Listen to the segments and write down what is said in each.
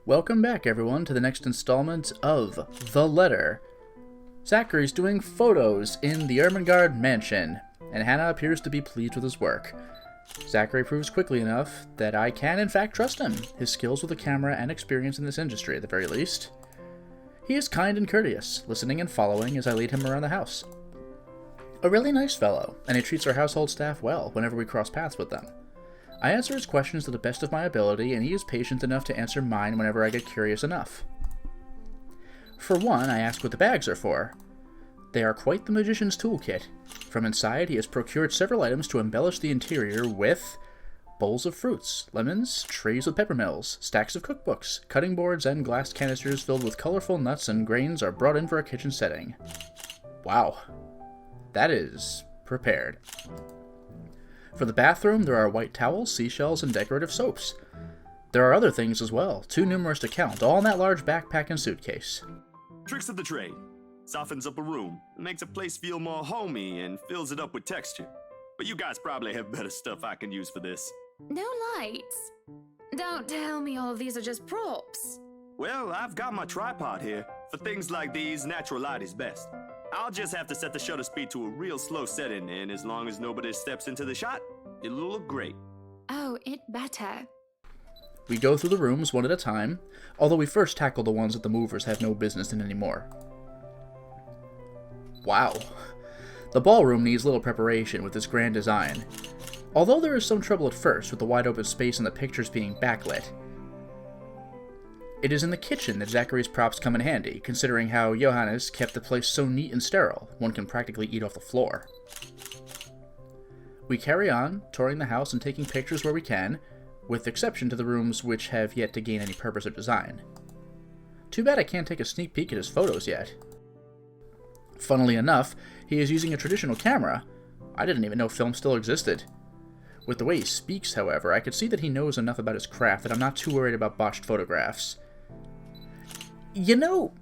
Welcome back, everyone, to the next installment of The Letter. Zachary's doing photos in the Ermengarde mansion, and Hannah appears to be pleased with his work. Zachary proves quickly enough that I can, in fact, trust him, his skills with a camera and experience in this industry, at the very least. He is kind and courteous, listening and following as I lead him around the house. A really nice fellow, and he treats our household staff well whenever we cross paths with them. I answer his questions to the best of my ability, and he is patient enough to answer mine whenever I get curious enough. For one, I ask what the bags are for. They are quite the magician's toolkit. From inside, he has procured several items to embellish the interior with bowls of fruits, lemons, trays with peppermills, stacks of cookbooks, cutting boards, and glass canisters filled with colorful nuts and grains are brought in for a kitchen setting. Wow. That is prepared. For the bathroom, there are white towels, seashells, and decorative soaps. There are other things as well, too numerous to count, all in that large backpack and suitcase. Tricks of the trade. Softens up a room, makes a place feel more homey, and fills it up with texture. But you guys probably have better stuff I can use for this. No lights? Don't tell me all of these are just props. Well, I've got my tripod here. For things like these, natural light is best. I'll just have to set the shutter speed to a real slow setting, and as long as nobody steps into the shot, it'll look great. Oh, it better. We go through the rooms one at a time, although we first tackle the ones that the movers have no business in anymore. Wow. The ballroom needs little preparation with this grand design, although there is some trouble at first with the wide open space and the pictures being backlit. It is in the kitchen that Zachary's props come in handy, considering how Johannes kept the place so neat and sterile, one can practically eat off the floor. We carry on, touring the house and taking pictures where we can, with exception to the rooms which have yet to gain any purpose or design. Too bad I can't take a sneak peek at his photos yet. Funnily enough, he is using a traditional camera. I didn't even know film still existed. With the way he speaks, however, I could see that he knows enough about his craft that I'm not too worried about botched photographs. You know,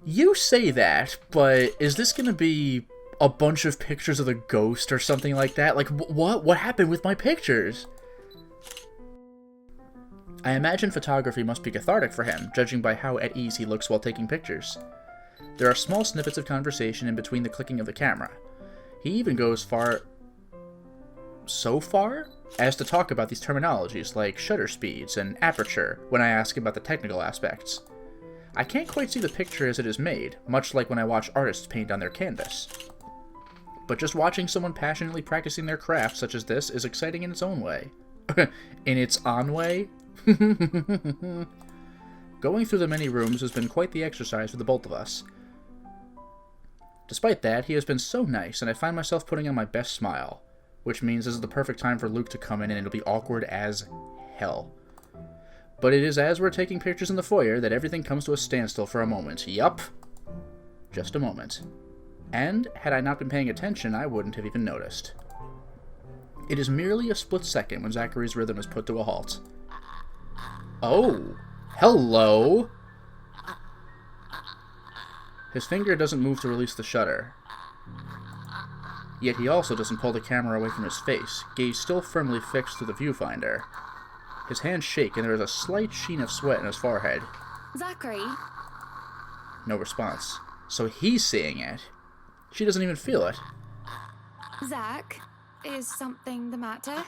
you say that, but is this gonna be a bunch of pictures of the ghost or something like that? Like, what happened with my pictures? I imagine photography must be cathartic for him, judging by how at ease he looks while taking pictures. There are small snippets of conversation in between the clicking of the camera. He even goes so far as to talk about these terminologies like shutter speeds and aperture when I ask about the technical aspects. I can't quite see the picture as it is made, much like when I watch artists paint on their canvas. But just watching someone passionately practicing their craft such as this is exciting in its own way. In its own way? Going through the many rooms has been quite the exercise for the both of us. Despite that, he has been so nice, and I find myself putting on my best smile, which means this is the perfect time for Luke to come in and it'll be awkward as hell. But it is as we're taking pictures in the foyer that everything comes to a standstill for a moment. Yup. Just a moment. And, had I not been paying attention, I wouldn't have even noticed. It is merely a split second when Zachary's rhythm is put to a halt. Oh! Hello! His finger doesn't move to release the shutter. Yet he also doesn't pull the camera away from his face, gaze still firmly fixed to the viewfinder. His hands shake and there is a slight sheen of sweat in his forehead. Zachary? No response. So he's seeing it. She doesn't even feel it. Zach, is something the matter?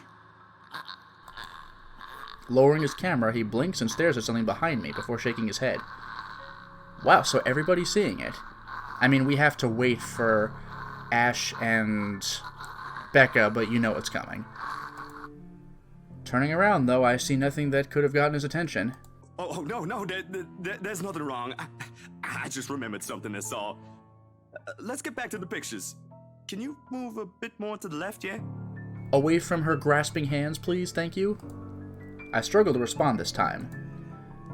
Lowering his camera, he blinks and stares at something behind me before shaking his head. Wow, so everybody's seeing it. I mean, we have to wait for Ash and Becca, but you know it's coming. Turning around, though, I see nothing that could have gotten his attention. Oh no, there's nothing wrong. I just remembered something, that's all. Let's get back to the pictures. Can you move a bit more to the left, yeah? Away from her grasping hands, please, thank you. I struggle to respond this time.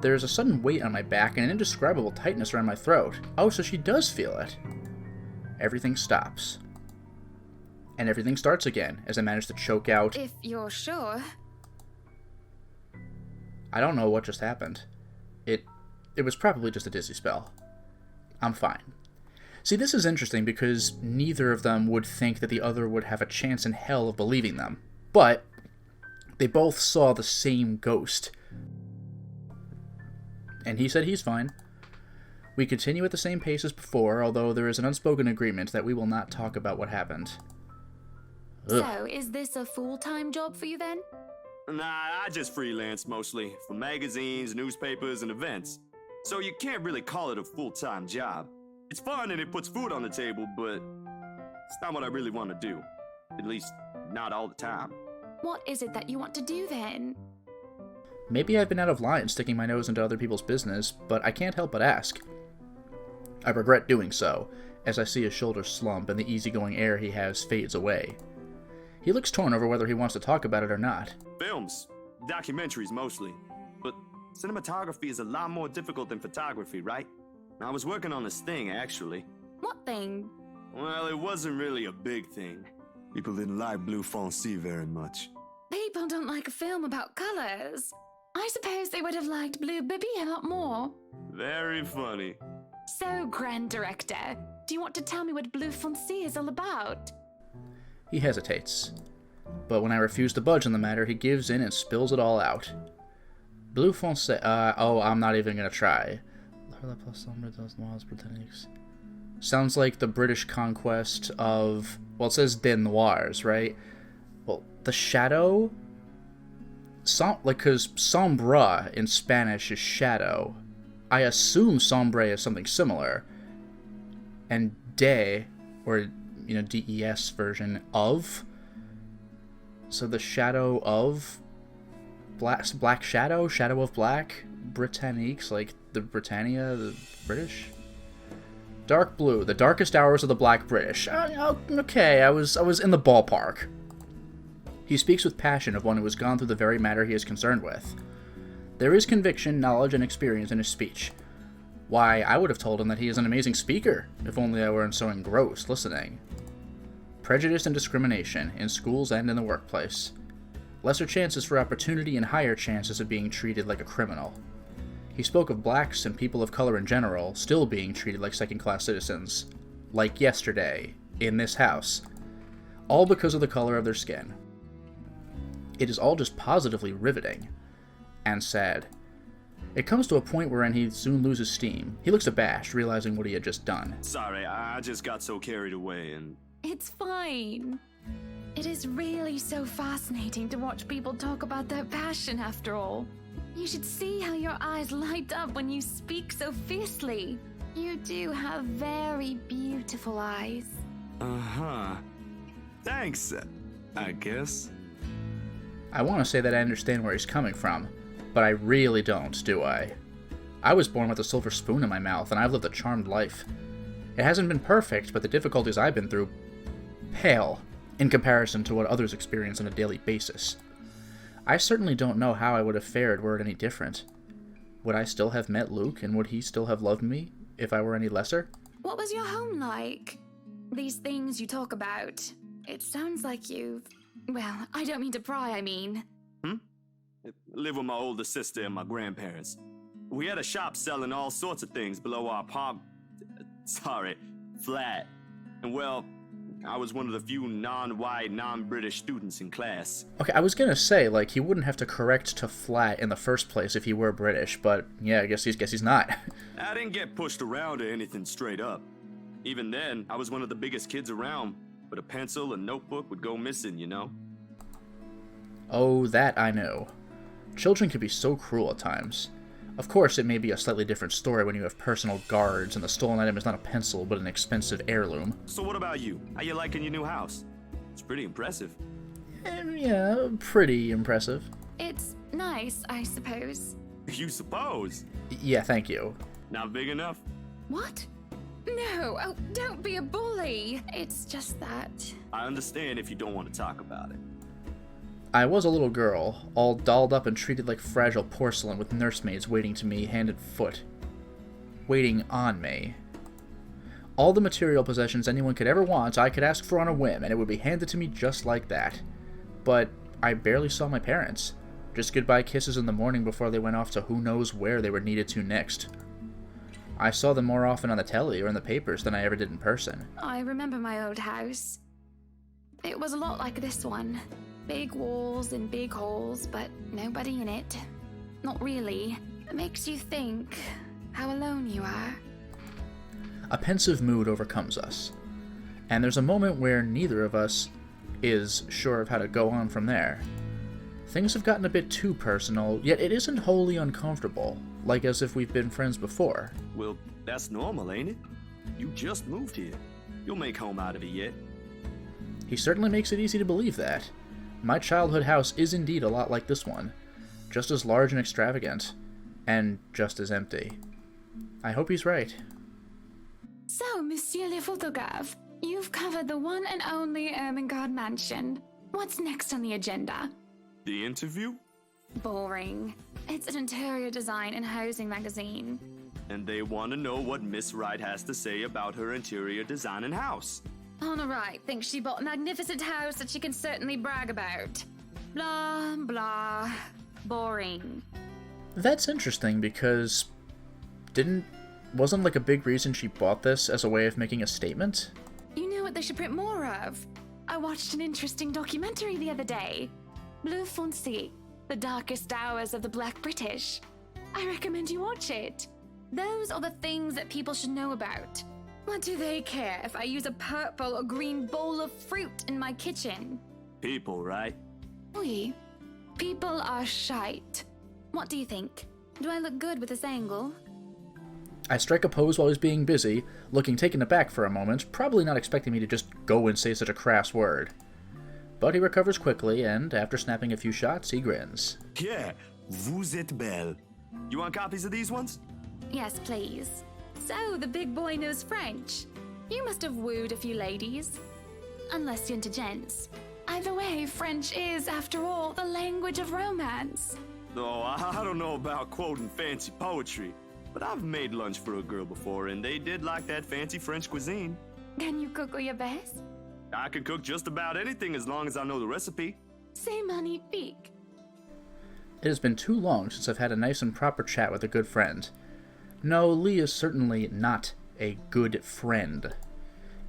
There is a sudden weight on my back and an indescribable tightness around my throat. Oh, so she does feel it. Everything stops. And everything starts again as I manage to choke out. If you're sure. I don't know what just happened. It was probably just a dizzy spell. I'm fine. See, this is interesting because neither of them would think that the other would have a chance in hell of believing them. But they both saw the same ghost. and he said he's fine. We continue at the same pace as before, although there is an unspoken agreement that we will not talk about what happened. Ugh. So, is this a full-time job for you then? Nah, I just freelance mostly, for magazines, newspapers, and events. So you can't really call it a full-time job. It's fun and it puts food on the table, but it's not what I really want to do. At least, not all the time. What is it that you want to do then? Maybe I've been out of line sticking my nose into other people's business, but I can't help but ask. I regret doing so, as I see his shoulders slump and the easygoing air he has fades away. He looks torn over whether he wants to talk about it or not. Films. Documentaries mostly. But cinematography is a lot more difficult than photography, right? I was working on this thing, actually. What thing? Well, it wasn't really a big thing. People didn't like Blue Fonzie very much. People don't like a film about colors. I suppose they would have liked Blue Bibby a lot more. Very funny. So, Grand Director, do you want to tell me what Blue Fonzie is all about? He hesitates, but when I refuse to budge on the matter, he gives in and spills it all out. Blue Fonzie, I'm not even gonna try. Sounds like the British conquest of, well, it says des Noirs, right? Well, the shadow? Because sombra in Spanish is shadow. I assume sombre is something similar. And de, or, DES version of. So the shadow of Black Shadow, Shadow of Black, Britanniques, like the Britannia, the British. Dark blue, the darkest hours of the Black British. Okay, I was in the ballpark. He speaks with passion of one who has gone through the very matter he is concerned with. There is conviction, knowledge, and experience in his speech. Why, I would have told him that he is an amazing speaker, if only I weren't so engrossed listening. Prejudice and discrimination, in schools and in the workplace. Lesser chances for opportunity and higher chances of being treated like a criminal. He spoke of blacks and people of color in general still being treated like second-class citizens. Like yesterday, in this house. All because of the color of their skin. It is all just positively riveting. And sad. It comes to a point wherein he soon loses steam. He looks abashed, realizing what he had just done. Sorry, I just got so carried away and... It's fine. It is really so fascinating to watch people talk about their passion after all. You should see how your eyes light up when you speak so fiercely. You do have very beautiful eyes. Uh-huh. Thanks, I guess. I want to say that I understand where he's coming from, but I really don't, do I? I was born with a silver spoon in my mouth, and I've lived a charmed life. It hasn't been perfect, but the difficulties I've been through pale in comparison to what others experience on a daily basis. I certainly don't know how I would have fared were it any different. Would I still have met Luke, and would he still have loved me if I were any lesser? What was your home like? These things you talk about. It sounds like you've... Well, I don't mean to pry, I mean. Live with my older sister and my grandparents. We had a shop selling all sorts of things below our flat. And well, I was one of the few non-white, non-British students in class. Okay, I was gonna say, like, he wouldn't have to correct to flat in the first place if he were British, but yeah, I guess he's not. I didn't get pushed around or anything straight up. Even then, I was one of the biggest kids around, but a pencil and notebook would go missing, you know? Oh, that I know. Children can be so cruel at times. Of course, it may be a slightly different story when you have personal guards and the stolen item is not a pencil but an expensive heirloom. So what about you? How you liking your new house? It's pretty impressive. Yeah, pretty impressive. It's nice, I suppose. You suppose? Yeah, thank you. Not big enough? What? No, oh, don't be a bully. It's just that... I understand if you don't want to talk about it. I was a little girl, all dolled up and treated like fragile porcelain with nursemaids waiting to me hand and foot. Waiting on me. All the material possessions anyone could ever want I could ask for on a whim, and it would be handed to me just like that. But I barely saw my parents. Just goodbye kisses in the morning before they went off to who knows where they were needed to next. I saw them more often on the telly or in the papers than I ever did in person. I remember my old house. It was a lot like this one. Big walls and big halls, but nobody in it. Not really. It makes you think how alone you are. A pensive mood overcomes us, and there's a moment where neither of us is sure of how to go on from there. Things have gotten a bit too personal, yet it isn't wholly uncomfortable, like as if we've been friends before. Well, that's normal, ain't it? You just moved here. You'll make home out of it yet. He certainly makes it easy to believe that. My childhood house is indeed a lot like this one, just as large and extravagant, and just as empty. I hope he's right. So, Monsieur le Photographe, you've covered the one and only Ermengarde mansion. What's next on the agenda? The interview? Boring. It's an interior design and housing magazine. And they want to know what Miss Wright has to say about her interior design and house. Honor Wright thinks she bought a magnificent house that she can certainly brag about. Blah, blah. Boring. That's interesting because wasn't like a big reason she bought this as a way of making a statement? You know what they should print more of? I watched an interesting documentary the other day. Bleu Foncé, the darkest hours of the Black British. I recommend you watch it. Those are the things that people should know about. What do they care if I use a purple or green bowl of fruit in my kitchen? People, right? Oui. People are shite. What do you think? Do I look good with this angle? I strike a pose while he's being busy, looking taken aback for a moment, probably not expecting me to just go and say such a crass word. But he recovers quickly, and after snapping a few shots, he grins. Yeah, vous êtes belle. You want copies of these ones? Yes, please. So, the big boy knows French. You must have wooed a few ladies. Unless you're into gents. Either way, French is, after all, the language of romance. No, I don't know about quoting fancy poetry, but I've made lunch for a girl before, and they did like that fancy French cuisine. Can you cook your best? I can cook just about anything as long as I know the recipe. C'est magnifique. It has been too long since I've had a nice and proper chat with a good friend. No, Lee is certainly not a good friend.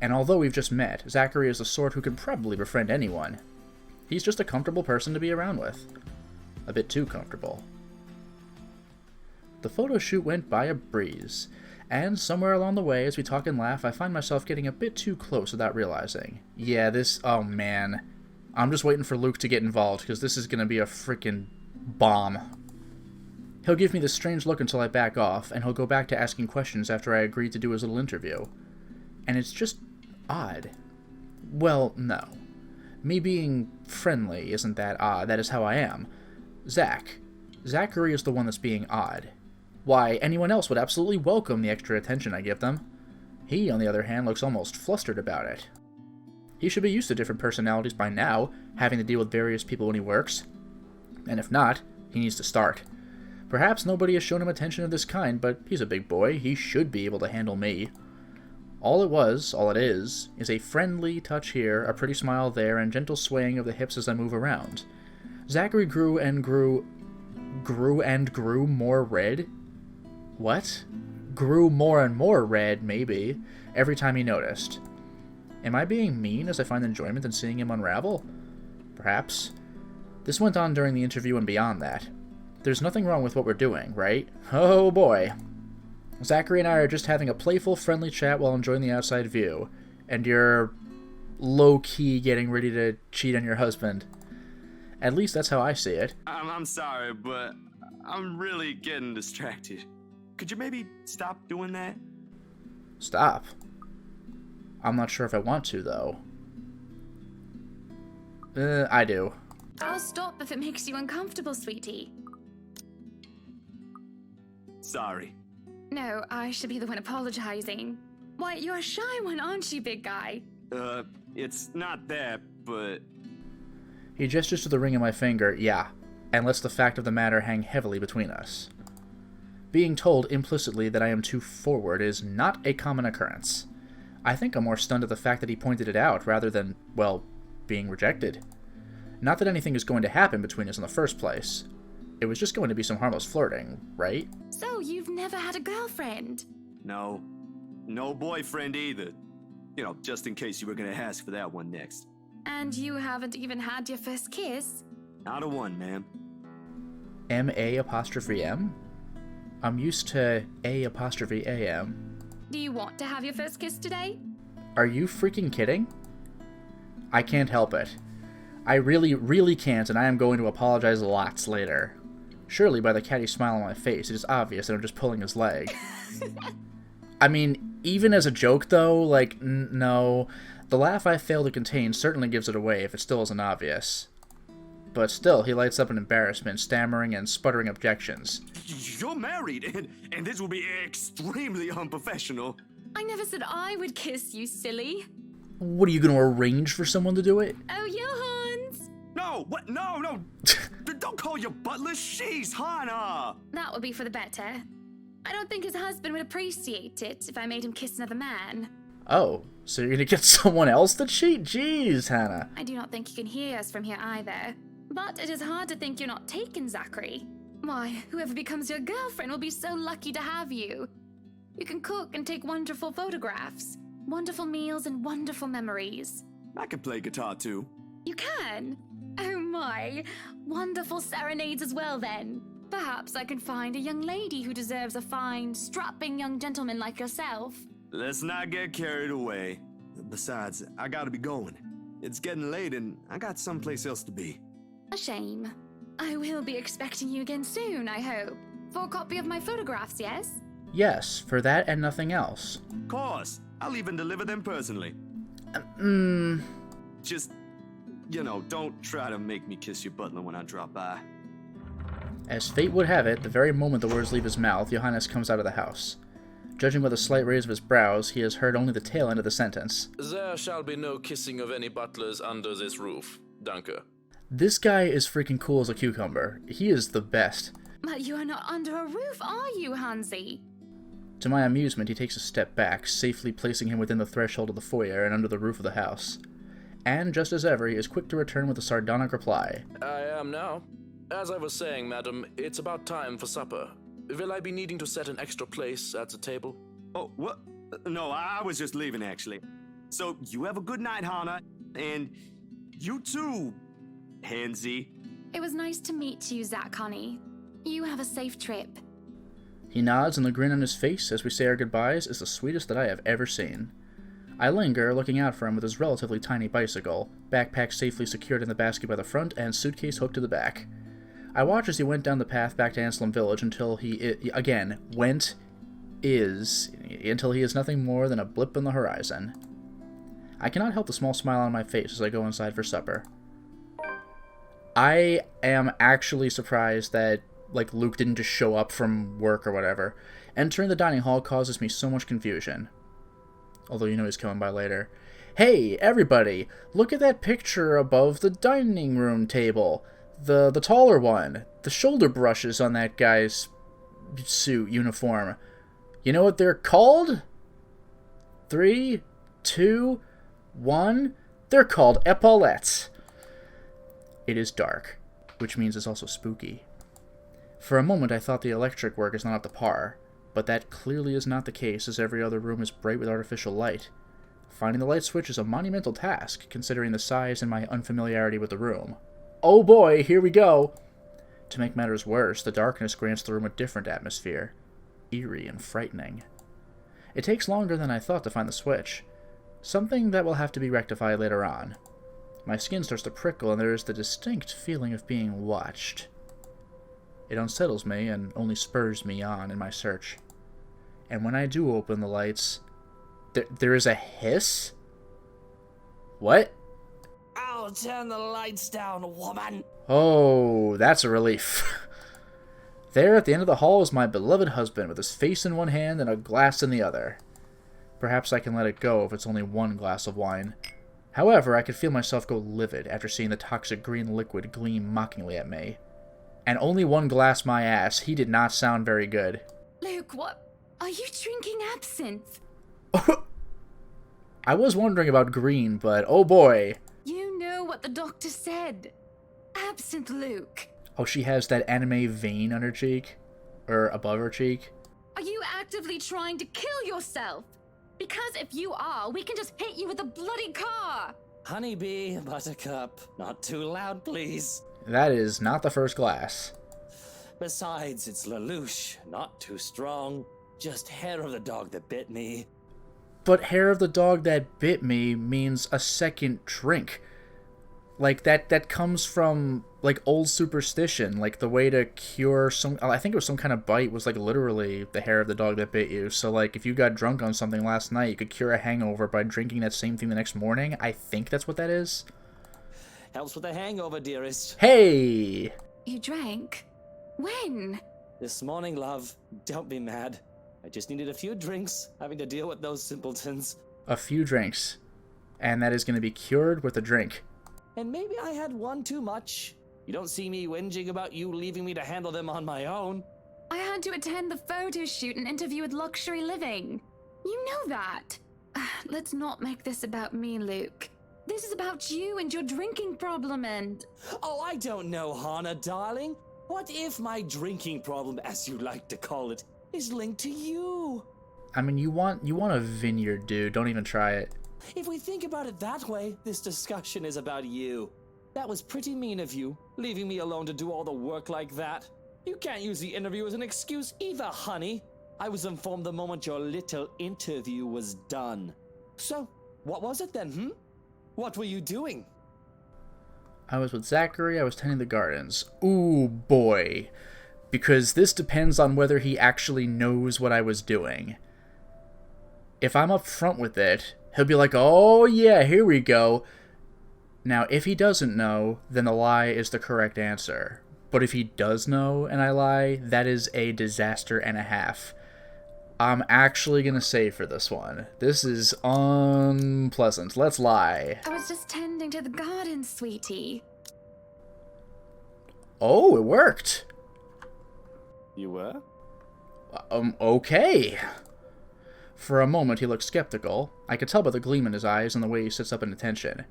And although we've just met, Zachary is the sort who can probably befriend anyone. He's just a comfortable person to be around with. A bit too comfortable. The photo shoot went by a breeze, and somewhere along the way, as we talk and laugh, I find myself getting a bit too close without realizing. Yeah, oh man. I'm just waiting for Luke to get involved, because this is going to be a freaking bomb. He'll give me this strange look until I back off, and he'll go back to asking questions after I agree to do his little interview. And it's just odd. Well, no. Me being friendly isn't that odd, that is how I am. Zachary is the one that's being odd. Why, anyone else would absolutely welcome the extra attention I give them. He, on the other hand, looks almost flustered about it. He should be used to different personalities by now, having to deal with various people when he works. And if not, he needs to start. Perhaps nobody has shown him attention of this kind, but he's a big boy. He should be able to handle me. All it is a friendly touch here, a pretty smile there, and gentle swaying of the hips as I move around. Zachary grew and grew more red? What? Grew more and more red, maybe, every time he noticed. Am I being mean as I find enjoyment in seeing him unravel? Perhaps. This went on during the interview and beyond that. There's nothing wrong with what we're doing, right? Oh boy. Zachary and I are just having a playful, friendly chat while enjoying the outside view, and you're low-key getting ready to cheat on your husband. At least that's how I see it. I'm sorry, but I'm really getting distracted. Could you maybe stop doing that? Stop? I'm not sure if I want to, though. I do. I'll stop if it makes you uncomfortable, sweetie. Sorry. No, I should be the one apologizing. Why, you're a shy one, aren't you, big guy? It's not that, but... He gestures to the ring on my finger, yeah, and lets the fact of the matter hang heavily between us. Being told implicitly that I am too forward is not a common occurrence. I think I'm more stunned at the fact that he pointed it out rather than, well, being rejected. Not that anything is going to happen between us in the first place. It was just going to be some harmless flirting, right? So, you've never had a girlfriend? No. No boyfriend either. You know, just in case you were gonna ask for that one next. And you haven't even had your first kiss? Not a one, ma'am. M-A''M? I'm used to A''AM. Do you want to have your first kiss today? Are you freaking kidding? I can't help it. I really, really can't, and I am going to apologize lots later. Surely, by the catty smile on my face, it is obvious that I'm just pulling his leg. I mean, even as a joke, though, like, no. The laugh I fail to contain certainly gives it away if it still isn't obvious. But still, he lights up in embarrassment, stammering and sputtering objections. You're married, and this will be extremely unprofessional. I never said I would kiss you, silly. What, are you going to arrange for someone to do it? Oh, Johans! No, what? No. Don't call your butler. She's Hannah. That would be for the better. I don't think his husband would appreciate it if I made him kiss another man. Oh, so you're going to get someone else to cheat? Jeez, Hannah. I do not think you can hear us from here either. But it is hard to think you're not taken, Zachary. Why, whoever becomes your girlfriend will be so lucky to have you. You can cook and take wonderful photographs. Wonderful meals and wonderful memories. I can play guitar too. You can? Oh my. Wonderful serenades as well then. Perhaps I can find a young lady who deserves a fine, strapping young gentleman like yourself. Let's not get carried away. Besides, I gotta be going. It's getting late and I got someplace else to be. A shame. I will be expecting you again soon, I hope. For a copy of my photographs, yes? Yes, for that and nothing else. Of course. I'll even deliver them personally. Just, don't try to make me kiss your butler when I drop by. As fate would have it, the very moment the words leave his mouth, Johannes comes out of the house. Judging by the slight raise of his brows, he has heard only the tail end of the sentence. There shall be no kissing of any butlers under this roof. Danke. This guy is freaking cool as a cucumber. He is the best. But you are not under a roof, are you, Hansi? To my amusement, he takes a step back, safely placing him within the threshold of the foyer and under the roof of the house. And, just as ever, he is quick to return with a sardonic reply. I am now. As I was saying, madam, it's about time for supper. Will I be needing to set an extra place at the table? Oh, what? No, I was just leaving, actually. So, you have a good night, Hannah. And you too, Hansi. It was nice to meet you, Zach, honey. You have a safe trip. He nods, and the grin on his face as we say our goodbyes is the sweetest that I have ever seen. I linger, looking out for him with his relatively tiny bicycle, backpack safely secured in the basket by the front and suitcase hooked to the back. I watch as he went down the path back to Anselm Village until he is nothing more than a blip on the horizon. I cannot help the small smile on my face as I go inside for supper. I am actually surprised that Luke didn't just show up from work or whatever. Entering the dining hall causes me so much confusion. Although he's coming by later. Hey, everybody! Look at that picture above the dining room table. The taller one. The shoulder brushes on that guy's suit uniform. You know what they're called? 3, 2, 1. They're called epaulettes. It is dark, which means it's also spooky. For a moment I thought the electric work is not up to par, but that clearly is not the case as every other room is bright with artificial light. Finding the light switch is a monumental task, considering the size and my unfamiliarity with the room. Oh boy, here we go! To make matters worse, the darkness grants the room a different atmosphere. Eerie and frightening. It takes longer than I thought to find the switch. Something that will have to be rectified later on. My skin starts to prickle and there is the distinct feeling of being watched. It unsettles me and only spurs me on in my search. And when I do open the lights, there is a hiss? What? I'll turn the lights down, woman. Oh, that's a relief. There at the end of the hall is my beloved husband with his face in one hand and a glass in the other. Perhaps I can let it go if it's only one glass of wine. However, I could feel myself go livid after seeing the toxic green liquid gleam mockingly at me. And only one glass my ass. He did not sound very good. Luke, what? Are you drinking absinthe? I was wondering about green, but oh boy. You know what the doctor said. Absinthe, Luke. Oh, she has that anime vein on her cheek? Or above her cheek? Are you actively trying to kill yourself? Because if you are, we can just hit you with a bloody car. Honeybee, buttercup, not too loud, please. That is not the first glass. Besides, it's Lelouch, not too strong. Just hair of the dog that bit me. But hair of the dog that bit me means a second drink. Like, that comes from, like, old superstition. Like, the way to cure some... I think it was some kind of bite was, like, literally the hair of the dog that bit you. So, like, if you got drunk on something last night, you could cure a hangover by drinking that same thing the next morning. I think that's what that is. Helps with the hangover, dearest. Hey! You drank? When? This morning, love. Don't be mad. I just needed a few drinks, having to deal with those simpletons. A few drinks. And that is going to be cured with a drink. And maybe I had one too much. You don't see me whinging about you leaving me to handle them on my own. I had to attend the photo shoot and interview with Luxury Living. You know that. Let's not make this about me, Luke. This is about you and your drinking problem and... Oh, I don't know, Hannah, darling. What if my drinking problem, as you like to call it, is linked to you? I mean, you want a vineyard, dude. Don't even try it. If we think about it that way, this discussion is about you. That was pretty mean of you, leaving me alone to do all the work like that. You can't use the interview as an excuse either, honey. I was informed the moment your little interview was done. So, what was it then, What were you doing? I was with Zachary, I was tending the gardens. Ooh, boy. Because this depends on whether he actually knows what I was doing. If I'm up front with it, he'll be like, oh yeah, here we go. Now, if he doesn't know, then the lie is the correct answer. But if he does know and I lie, that is a disaster and a half. I'm actually gonna say for this one. This is unpleasant. Let's lie. I was just tending to the garden, sweetie. Oh, it worked. You were? Okay. For a moment, he looked skeptical. I could tell by the gleam in his eyes and the way he sits up in attention.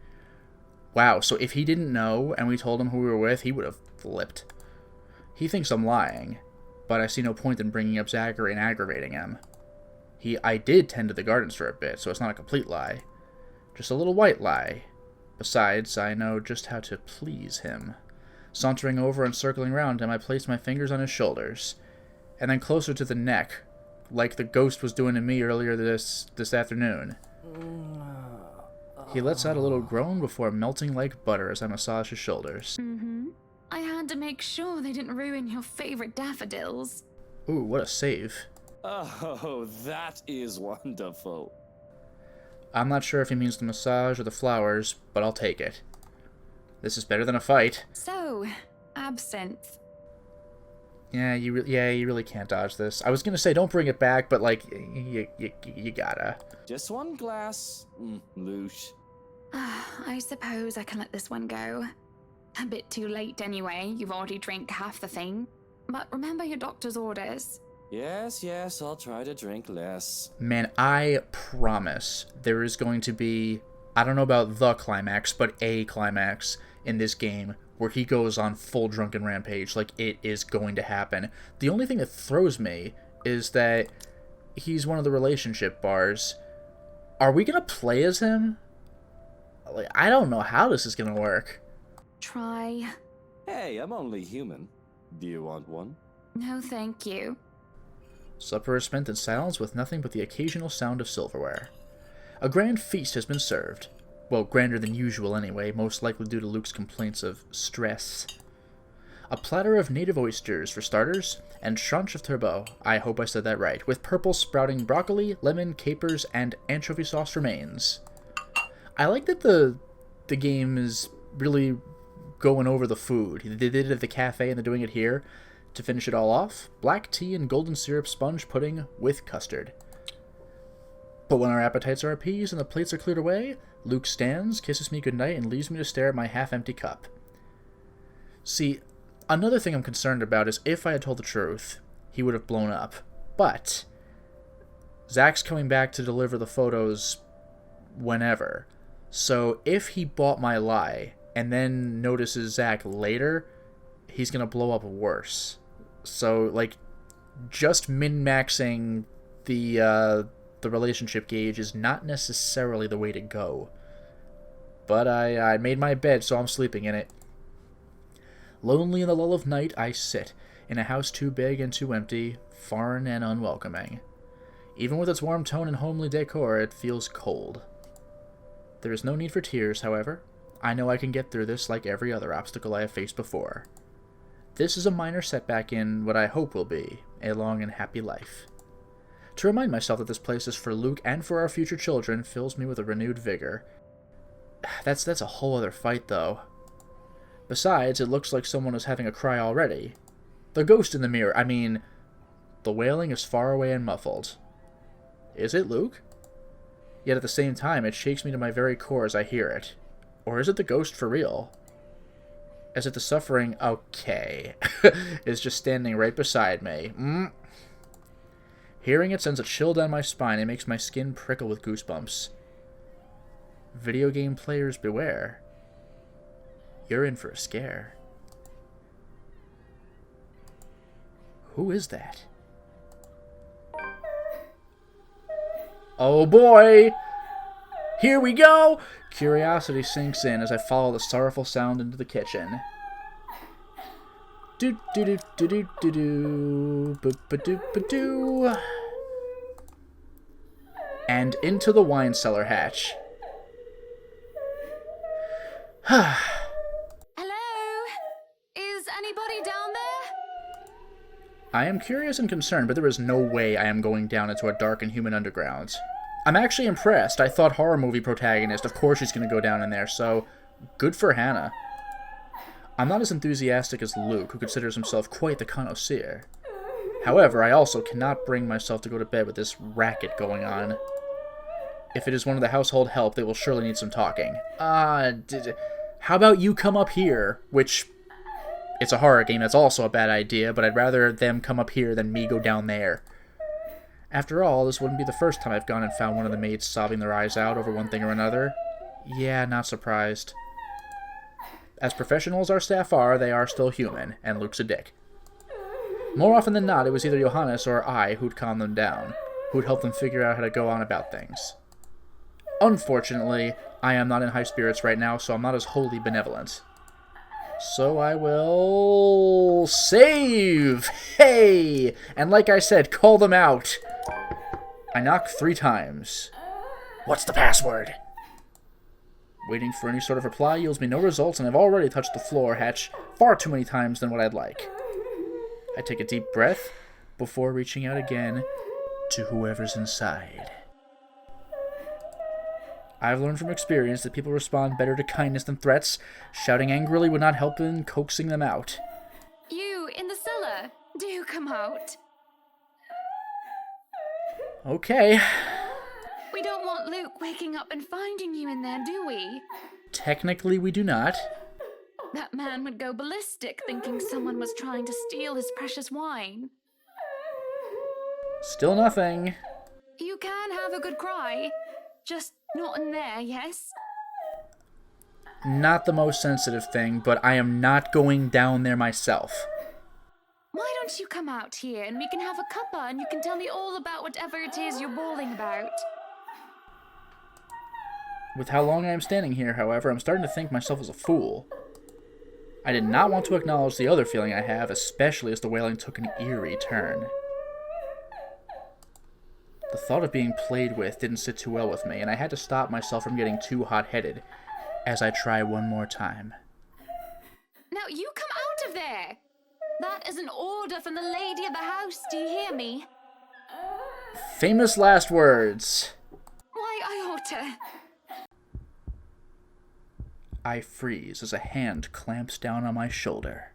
Wow, so if he didn't know and we told him who we were with, he would have flipped. He thinks I'm lying, but I see no point in bringing up Zachary and aggravating him. I did tend to the gardens for a bit, so it's not a complete lie. Just a little white lie. Besides, I know just how to please him. Sauntering over and circling around him, I placed my fingers on his shoulders, and then closer to the neck, like the ghost was doing to me earlier this afternoon. He lets out a little groan before melting like butter as I massage his shoulders. I had to make sure they didn't ruin your favorite daffodils. Ooh, what a save. Oh, that is wonderful. I'm not sure if he means the massage or the flowers, but I'll take it. This is better than a fight. So, absinthe. Yeah, you really can't dodge this. I was gonna say don't bring it back, but like, you gotta. Just one glass, Loosh. I suppose I can let this one go. A bit too late anyway, you've already drank half the thing. But remember your doctor's orders. Yes, I'll try to drink less. Man, I promise there is going to be, I don't know about the climax, but a climax in this game where he goes on full drunken rampage. Like, it is going to happen. The only thing that throws me is that he's one of the relationship bars. Are we gonna play as him? Like, I don't know how this is gonna work. Try. Hey, I'm only human. Do you want one? No, thank you. Supper is spent in silence with nothing but the occasional sound of silverware. A grand feast has been served. Well, grander than usual anyway, most likely due to Luke's complaints of stress. A platter of native oysters for starters, and tranche of turbot, I hope I said that right, with purple sprouting broccoli, lemon, capers, and anchovy sauce for mains. I like that the game is really going over the food. They did it at the cafe and they're doing it here. To finish it all off, black tea and golden syrup sponge pudding with custard. But when our appetites are appeased and the plates are cleared away, Luke stands, kisses me goodnight, and leaves me to stare at my half-empty cup. See, another thing I'm concerned about is if I had told the truth, he would have blown up. But Zach's coming back to deliver the photos whenever. So if he bought my lie and then notices Zach later, he's going to blow up worse. So, like, just min-maxing the relationship gauge is not necessarily the way to go. But I made my bed, so I'm sleeping in it. Lonely in the lull of night, I sit, in a house too big and too empty, foreign and unwelcoming. Even with its warm tone and homely decor, it feels cold. There is no need for tears, however. I know I can get through this like every other obstacle I have faced before. This is a minor setback in what I hope will be a long and happy life. To remind myself that this place is for Luke and for our future children fills me with a renewed vigor. That's a whole other fight, though. Besides, it looks like someone is having a cry already. The ghost in the mirror, I mean, the wailing is far away and muffled. Is it Luke? Yet at the same time, it shakes me to my very core as I hear it. Or is it the ghost for real? As if the suffering, okay, is just standing right beside me. Hearing it sends a chill down my spine and makes my skin prickle with goosebumps. Video game players beware. You're in for a scare. Who is that? Oh boy! Here we go! Curiosity sinks in as I follow the sorrowful sound into the kitchen. Do do do do do do do ba ba do ba do. And into the wine cellar hatch. Hello? Is anybody down there? I am curious and concerned, but there is no way I am going down into a dark and human underground. I'm actually impressed. I thought horror movie protagonist, of course she's going to go down in there, so good for Hannah. I'm not as enthusiastic as Luke, who considers himself quite the connoisseur. However, I also cannot bring myself to go to bed with this racket going on. If it is one of the household help, they will surely need some talking. How about you come up here? Which, it's a horror game, that's also a bad idea, but I'd rather them come up here than me go down there. After all, this wouldn't be the first time I've gone and found one of the maids sobbing their eyes out over one thing or another. Yeah, not surprised. As professional as our staff are, they are still human, and Luke's a dick. More often than not, it was either Johannes or I who'd calm them down, who'd help them figure out how to go on about things. Unfortunately, I am not in high spirits right now, so I'm not as wholly benevolent. So I will save! Hey! And like I said, call them out! I knock 3 times. What's the password? Waiting for any sort of reply yields me no results, and I've already touched the floor hatch far too many times than what I'd like. I take a deep breath before reaching out again to whoever's inside. I've learned from experience that people respond better to kindness than threats. Shouting angrily would not help in coaxing them out. You, in the cellar, do come out. Okay. We don't want Luke waking up and finding you in there, do we? Technically, we do not. That man would go ballistic thinking someone was trying to steal his precious wine. Still nothing. You can have a good cry. Just not in there, yes? Not the most sensitive thing, but I am not going down there myself. Why don't you come out here and we can have a cuppa and you can tell me all about whatever it is you're bawling about? With how long I am standing here, however, I'm starting to think myself as a fool. I did not want to acknowledge the other feeling I have, especially as the wailing took an eerie turn. The thought of being played with didn't sit too well with me, and I had to stop myself from getting too hot-headed as I try one more time. Now you come out of there! That is an order from the lady of the house, do you hear me? Famous last words. Why, I ought to. I freeze as a hand clamps down on my shoulder.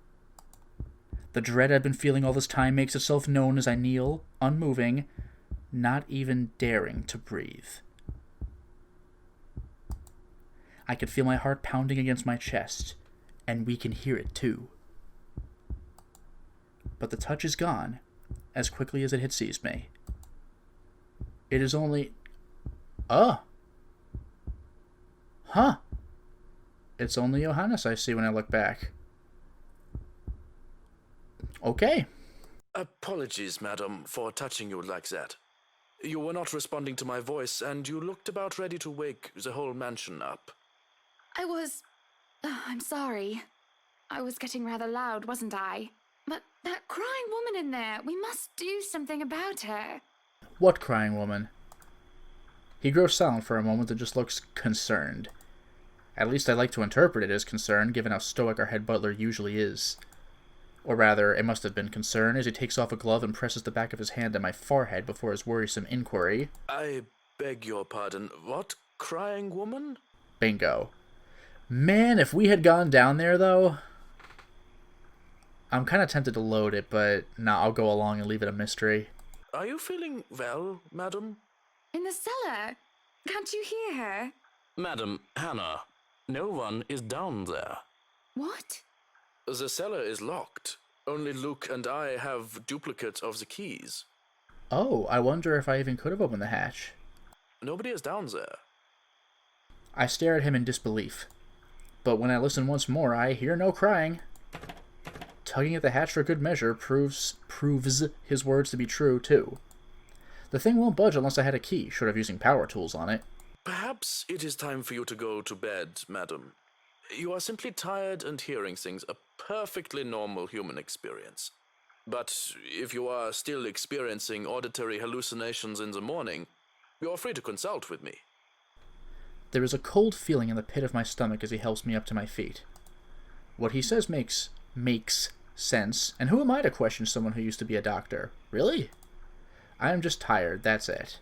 The dread I've been feeling all this time makes itself known as I kneel, unmoving, not even daring to breathe. I can feel my heart pounding against my chest, and we can hear it too. But the touch is gone, as quickly as it had seized me. It is only... Huh. It's only Johannes I see when I look back. Okay. Apologies, madam, for touching you like that. You were not responding to my voice, and you looked about ready to wake the whole mansion up. I'm sorry. I was getting rather loud, wasn't I? But that crying woman in there, we must do something about her. What crying woman? He grows silent for a moment and just looks concerned. At least I like to interpret it as concern, given how stoic our head butler usually is. Or rather, it must have been concern, as he takes off a glove and presses the back of his hand on my forehead before his worrisome inquiry. I beg your pardon. What crying woman? Bingo. Man, if we had gone down there, though... I'm kind of tempted to load it, but nah, I'll go along and leave it a mystery. Are you feeling well, madam? In the cellar. Can't you hear her? Madam Hannah, no one is down there. What? The cellar is locked. Only Luke and I have duplicates of the keys. Oh, I wonder if I even could have opened the hatch. Nobody is down there. I stare at him in disbelief. But when I listen once more, I hear no crying. Tugging at the hatch for good measure proves his words to be true, too. The thing won't budge unless I had a key, short of using power tools on it. Perhaps it is time for you to go to bed, madam. You are simply tired and hearing things, a perfectly normal human experience. But if you are still experiencing auditory hallucinations in the morning, you are free to consult with me. There is a cold feeling in the pit of my stomach as he helps me up to my feet. What he says makes sense, and who am I to question someone who used to be a doctor? Really? I am just tired, that's it.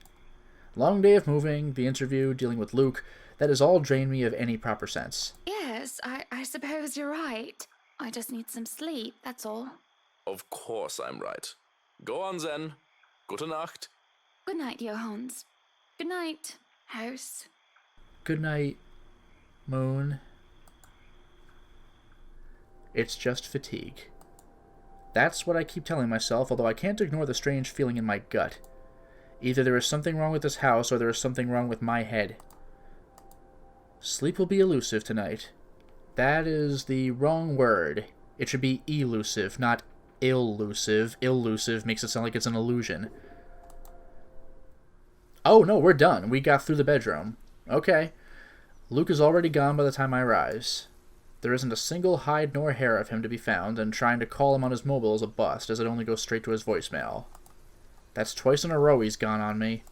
Long day of moving, the interview, dealing with Luke, that has all drained me of any proper sense. Yes, I suppose you're right. I just need some sleep, that's all. Of course I'm right. Go on then. Gute Nacht. Good night, Johannes. Good night, house. Good night, Moon. It's just fatigue. That's what I keep telling myself, although I can't ignore the strange feeling in my gut. Either there is something wrong with this house, or there is something wrong with my head. Sleep will be elusive tonight. That is the wrong word. It should be elusive, not illusive. Illusive makes it sound like it's an illusion. Oh, no, we're done. We got through the bedroom. Okay. Luke is already gone by the time I rise. There isn't a single hide nor hair of him to be found, and trying to call him on his mobile is a bust, as it only goes straight to his voicemail. That's twice in a row he's gone on me.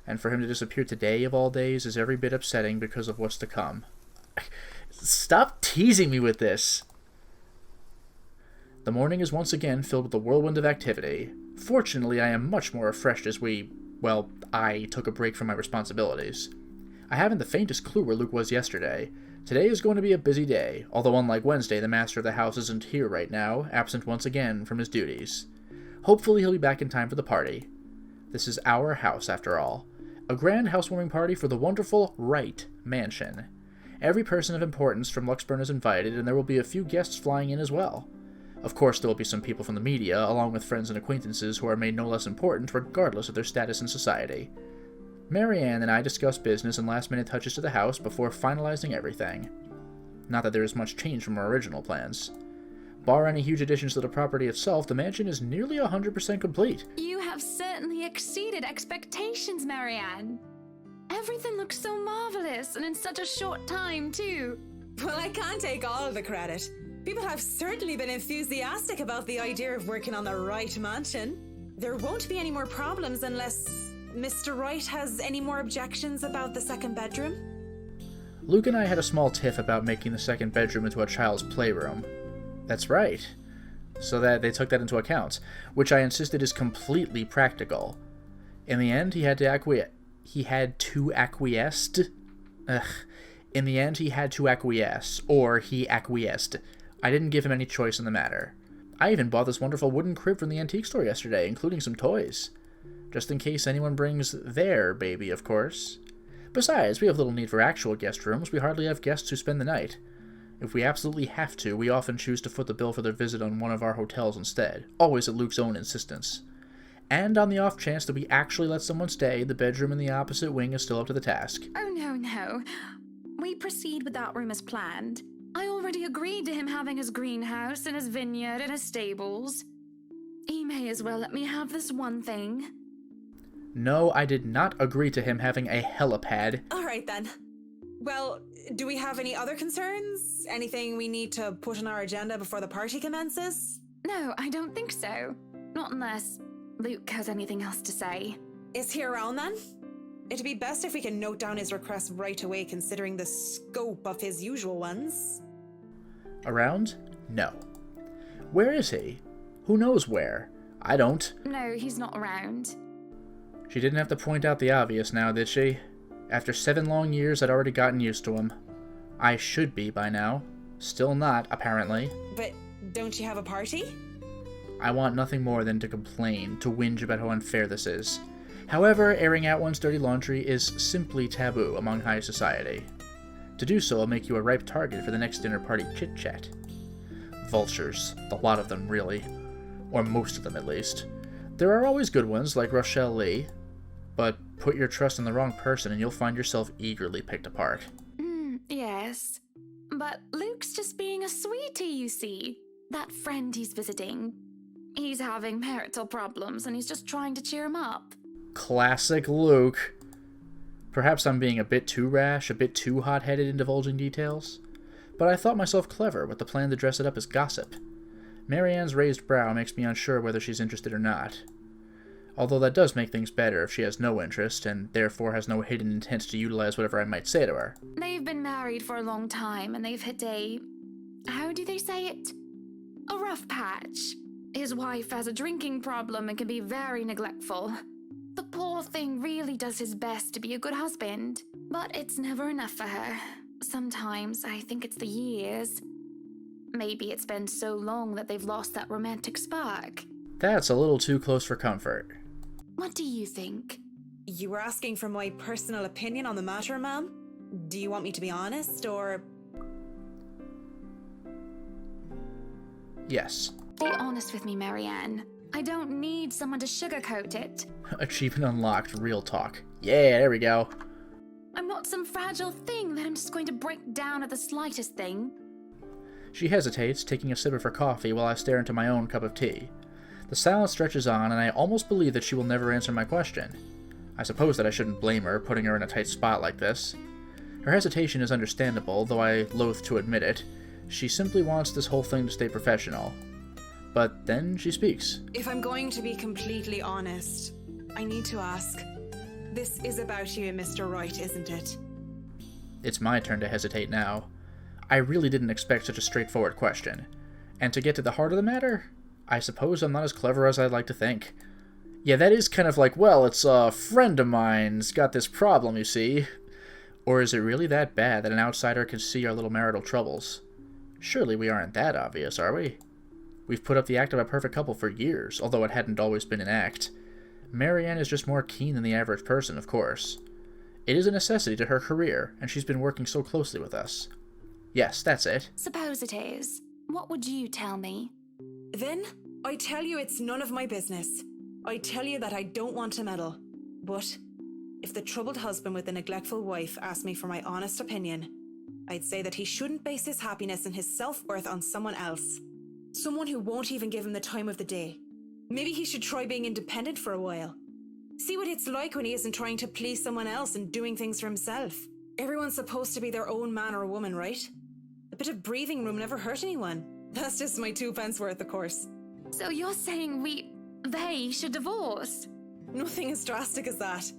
And for him to disappear today, of all days, is every bit upsetting because of what's to come. Stop teasing me with this! The morning is once again filled with a whirlwind of activity. Fortunately, I am much more refreshed as I took a break from my responsibilities. I haven't the faintest clue where Luke was yesterday. Today is going to be a busy day, although unlike Wednesday, the master of the house isn't here right now, absent once again from his duties. Hopefully he'll be back in time for the party. This is our house, after all. A grand housewarming party for the wonderful Wright Mansion. Every person of importance from Luxburn is invited, and there will be a few guests flying in as well. Of course, there will be some people from the media, along with friends and acquaintances who are made no less important regardless of their status in society. Marianne and I discuss business and last-minute touches to the house before finalizing everything. Not that there is much change from our original plans. Bar any huge additions to the property itself, the mansion is nearly 100% complete. You have certainly exceeded expectations, Marianne. Everything looks so marvelous, and in such a short time, too. Well, I can't take all of the credit. People have certainly been enthusiastic about the idea of working on the Wright mansion. There won't be any more problems unless Mr. Wright has any more objections about the second bedroom. Luke and I had a small tiff about making the second bedroom into a child's playroom. That's right. So that they took that into account, which I insisted is completely practical. In the end, he had to acquiesce. In the end, he had to acquiesce, or he acquiesced. I didn't give him any choice in the matter. I even bought this wonderful wooden crib from the antique store yesterday, including some toys. Just in case anyone brings their baby, of course. Besides, we have little need for actual guest rooms. We hardly have guests who spend the night. If we absolutely have to, we often choose to foot the bill for their visit on one of our hotels instead, always at Luke's own insistence. And on the off chance that we actually let someone stay, the bedroom in the opposite wing is still up to the task. Oh, no. We proceed with that room as planned. I already agreed to him having his greenhouse and his vineyard and his stables. He may as well let me have this one thing. No, I did not agree to him having a helipad. All right, then. Well, do we have any other concerns? Anything we need to put on our agenda before the party commences? No, I don't think so. Not unless Luke has anything else to say. Is he around then? It'd be best if we can note down his requests right away, considering the scope of his usual ones. Around? No. Where is he? Who knows where? I don't. No, he's not around. She didn't have to point out the obvious now, did she? After 7 long years, I'd already gotten used to him. I should be by now. Still not, apparently. But don't you have a party? I want nothing more than to complain, to whinge about how unfair this is. However, airing out one's dirty laundry is simply taboo among high society. To do so will make you a ripe target for the next dinner party chit-chat. Vultures. The lot of them, really. Or most of them, at least. There are always good ones, like Rochelle Lee, but put your trust in the wrong person and you'll find yourself eagerly picked apart. Yes. But Luke's just being a sweetie, you see. That friend he's visiting. He's having marital problems and he's just trying to cheer him up. Classic Luke. Perhaps I'm being a bit too rash, a bit too hot-headed in divulging details, but I thought myself clever with the plan to dress it up as gossip. Marianne's raised brow makes me unsure whether she's interested or not. Although that does make things better if she has no interest, and therefore has no hidden intent to utilize whatever I might say to her. They've been married for a long time, and they've hit a... how do they say it? A rough patch. His wife has a drinking problem and can be very neglectful. The poor thing really does his best to be a good husband, but it's never enough for her. Sometimes I think it's the years. Maybe it's been so long that they've lost that romantic spark. That's a little too close for comfort. What do you think? You were asking for my personal opinion on the matter, ma'am? Do you want me to be honest, or... Yes. Be honest with me, Marianne. I don't need someone to sugarcoat it. Achievement unlocked, real talk. Yeah, there we go. I'm not some fragile thing that I'm just going to break down at the slightest thing. She hesitates, taking a sip of her coffee while I stare into my own cup of tea. The silence stretches on, and I almost believe that she will never answer my question. I suppose that I shouldn't blame her, putting her in a tight spot like this. Her hesitation is understandable, though I loathe to admit it. She simply wants this whole thing to stay professional. But then she speaks. If I'm going to be completely honest, I need to ask. This is about you and Mr. Wright, isn't it? It's my turn to hesitate now. I really didn't expect such a straightforward question. And to get to the heart of the matter, I suppose I'm not as clever as I'd like to think. Yeah, that is kind of like, well, it's a friend of mine's got this problem, you see. Or is it really that bad that an outsider can see our little marital troubles? Surely we aren't that obvious, are we? We've put up the act of a perfect couple for years, although it hadn't always been an act. Marianne is just more keen than the average person, of course. It is a necessity to her career, and she's been working so closely with us. Yes, that's it. Suppose it is. What would you tell me? Then, I tell you it's none of my business. I tell you that I don't want to meddle. But, if the troubled husband with the neglectful wife asked me for my honest opinion, I'd say that he shouldn't base his happiness and his self-worth on someone else. Someone who won't even give him the time of the day. Maybe he should try being independent for a while. See what it's like when he isn't trying to please someone else and doing things for himself. Everyone's supposed to be their own man or woman, right? A bit of breathing room never hurt anyone. That's just my 2 pence worth, of course. So you're saying they should divorce? Nothing as drastic as that.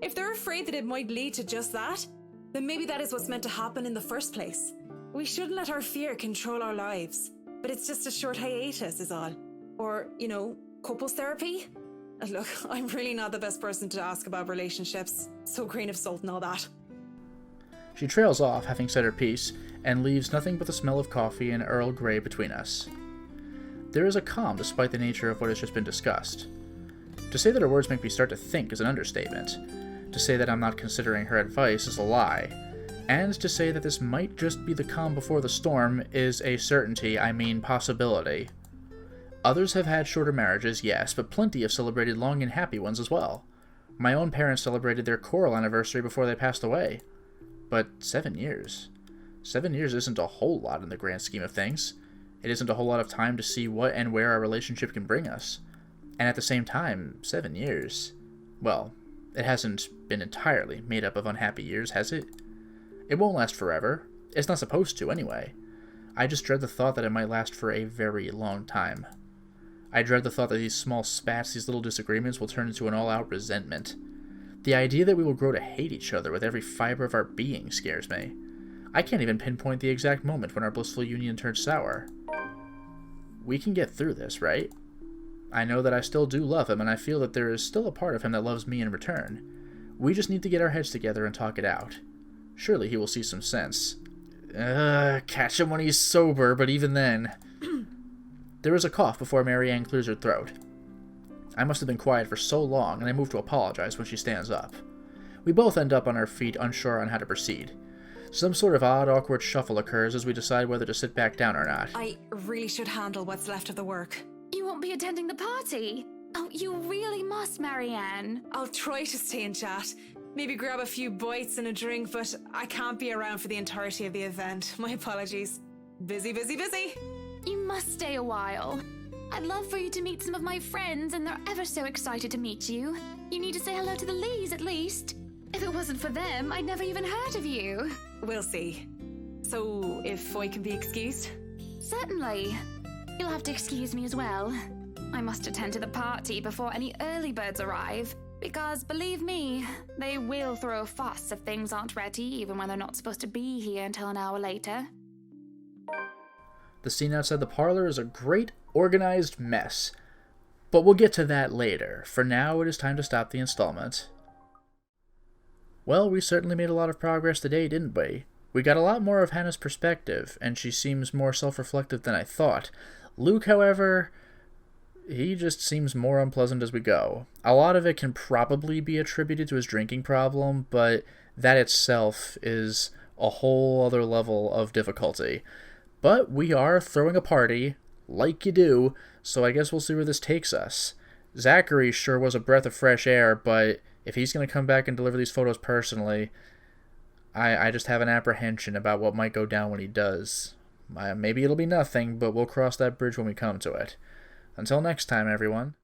If they're afraid that it might lead to just that, then maybe that is what's meant to happen in the first place. We shouldn't let our fear control our lives. But it's just a short hiatus is all. Or, couples therapy? Look, I'm really not the best person to ask about relationships. So grain of salt and all that. She trails off, having said her piece, and leaves nothing but the smell of coffee and Earl Grey between us. There is a calm despite the nature of what has just been discussed. To say that her words make me start to think is an understatement. To say that I'm not considering her advice is a lie. And to say that this might just be the calm before the storm is a certainty, I mean possibility. Others have had shorter marriages, yes, but plenty have celebrated long and happy ones as well. My own parents celebrated their choral anniversary before they passed away. But 7 years. 7 years isn't a whole lot in the grand scheme of things. It isn't a whole lot of time to see what and where our relationship can bring us. And at the same time, 7 years... well, it hasn't been entirely made up of unhappy years, has it? It won't last forever. It's not supposed to, anyway. I just dread the thought that it might last for a very long time. I dread the thought that these small spats, these little disagreements, will turn into an all-out resentment. The idea that we will grow to hate each other with every fiber of our being scares me. I can't even pinpoint the exact moment when our blissful union turned sour. We can get through this, right? I know that I still do love him, and I feel that there is still a part of him that loves me in return. We just need to get our heads together and talk it out. Surely he will see some sense. Catch him when he's sober, but even then... There is a cough before Marianne clears her throat. I must have been quiet for so long, and I move to apologize when she stands up. We both end up on our feet, unsure on how to proceed. Some sort of odd, awkward shuffle occurs as we decide whether to sit back down or not. I really should handle what's left of the work. You won't be attending the party? Oh, you really must, Marianne. I'll try to stay and chat. Maybe grab a few bites and a drink, but I can't be around for the entirety of the event. My apologies. Busy, busy, busy. You must stay a while. I'd love for you to meet some of my friends, and they're ever so excited to meet you. You need to say hello to the Lees, at least. If it wasn't for them, I'd never even heard of you. We'll see. So, if I can be excused? Certainly. You'll have to excuse me as well. I must attend to the party before any early birds arrive, because, believe me, they will throw a fuss if things aren't ready, even when they're not supposed to be here until an hour later. The scene outside the parlor is a great, organized mess. But we'll get to that later. For now, it is time to stop the installment. Well, we certainly made a lot of progress today, didn't we? We got a lot more of Hannah's perspective, and she seems more self-reflective than I thought. Luke, however, he just seems more unpleasant as we go. A lot of it can probably be attributed to his drinking problem, but that itself is a whole other level of difficulty. But we are throwing a party, like you do, so I guess we'll see where this takes us. Zachary sure was a breath of fresh air, but if he's going to come back and deliver these photos personally, I just have an apprehension about what might go down when he does. Maybe it'll be nothing, but we'll cross that bridge when we come to it. Until next time, everyone.